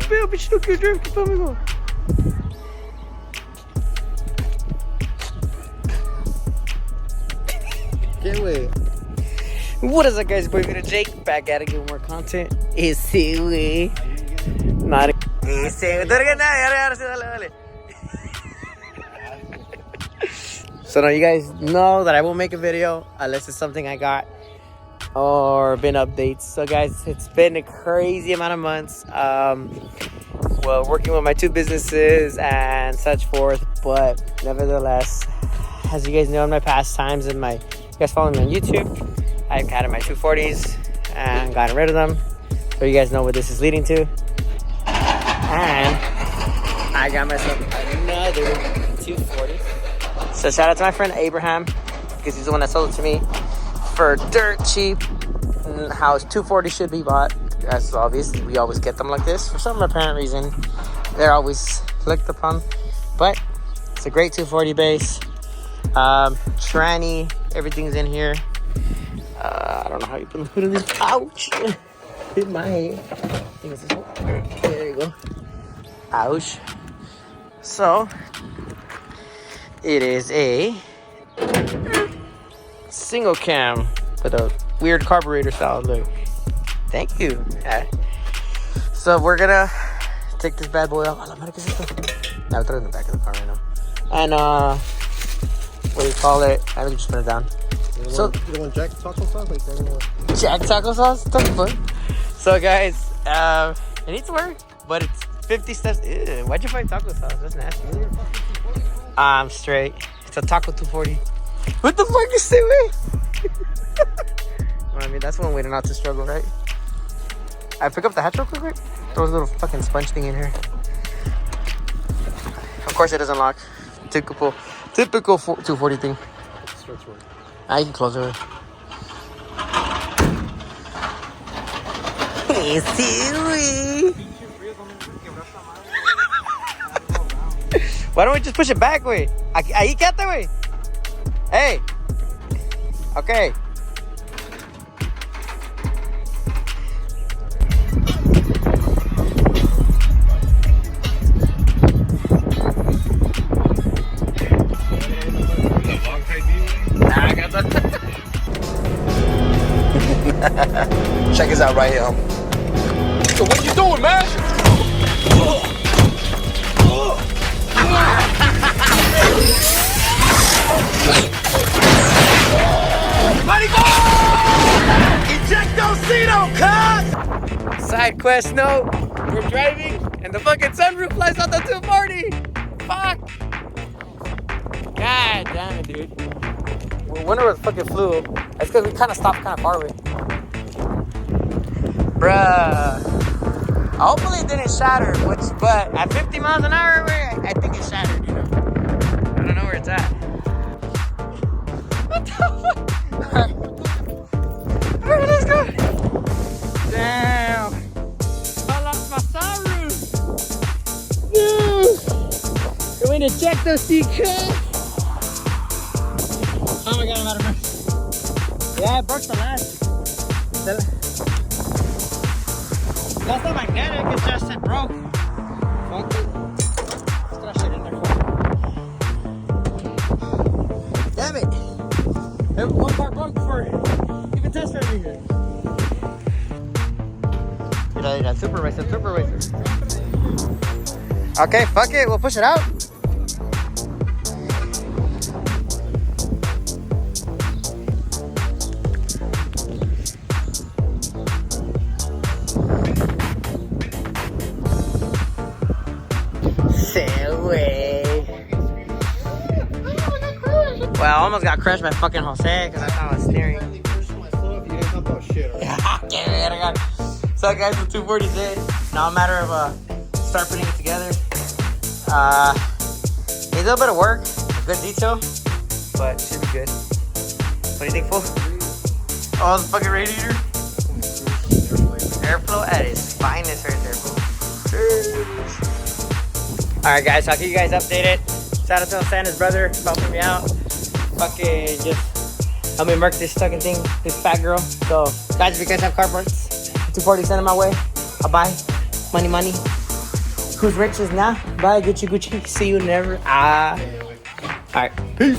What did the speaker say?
Bebeu, bicho do que o drink, então, amigo. Can't wait. What is up, guys? Boy Vito Jake, back at it, giving more content. Ese, güey. Not ese, güey. So now you guys know that I won't make a video unless it's something I got or been updates. So guys, it's been a crazy amount of months. Well, working with my two businesses and such forth, but nevertheless, as you guys know, in my past times and you guys follow me on YouTube, I've had my 240s and gotten rid of them. So you guys know what this is leading to. And I got myself another 240. So shout out to my friend Abraham, because he's the one that sold it to me for dirt cheap. How 240 should be bought. That's obvious. We always get them like this. For some apparent reason, they're always looked upon. But it's a great 240 base. Tranny, everything's in here. I don't know how you put it in this pouch. Hit my head. I think it's this one. There you go. Ouch. So, it is a single cam with a weird carburetor style look. Thank you. So we're gonna take this bad boy off. Now I'll throw it in the back of the car right now. And what do you call it? I think just put it down. You don't want Jack taco sauce? Like Jack taco sauce? What the fuck? So guys, it needs work, but it's 50 steps. Ew, why'd you find taco sauce? That's nasty. I'm straight. It's a taco 240. What the fuck is it? Well, I mean, that's one way to not to struggle, right? I pick up the hatch real quick. Throw a little fucking sponge thing in here. Of course, it doesn't lock. Typical 240 thing. You can close it. Why don't we just push it back, way? Ahí quédate, way. Hey. Okay. check us out right here. So what you doing, man? Side quest note. We're driving and the fucking sunroof flies out the 240. Fuck. God damn it, dude. We wonder where the fucking flew. It's because we kind of stopped kind of far away. Bruh. Hopefully it didn't shatter, but at 50 miles an hour, I think it shattered, you know? I don't know where it's at. What the fuck? Alright, let's go. Damn. I lost my sunroof. Dude. Going to check those seats. Oh my god, I'm out of breath. Yeah, I broke the last. Last time I got it, it just said broke. Fuck it. Let's throw shit in there. Damn it. One part broke before even test driving here. Super racer. Okay, fuck it. We'll push it out. Well, I almost got crushed by fucking Jose because I thought I was steering. So guys, the 240's in. Now a matter of start putting it together. Needs a little bit of work, good detail, but should be good. What do you think, fool? Oh, the fucking radiator. Airflow at its finest right there, fool. Alright guys, I'll keep you guys updated. Shout out to Santa's brother, helping me out. Fucking just help me mark this fucking thing, this fat girl. So guys, if you guys have car parts, 240 send them my way. I'll buy. Money. Who's rich is nah. Bye, Gucci Gucci. See you never. Ah. All right. Peace.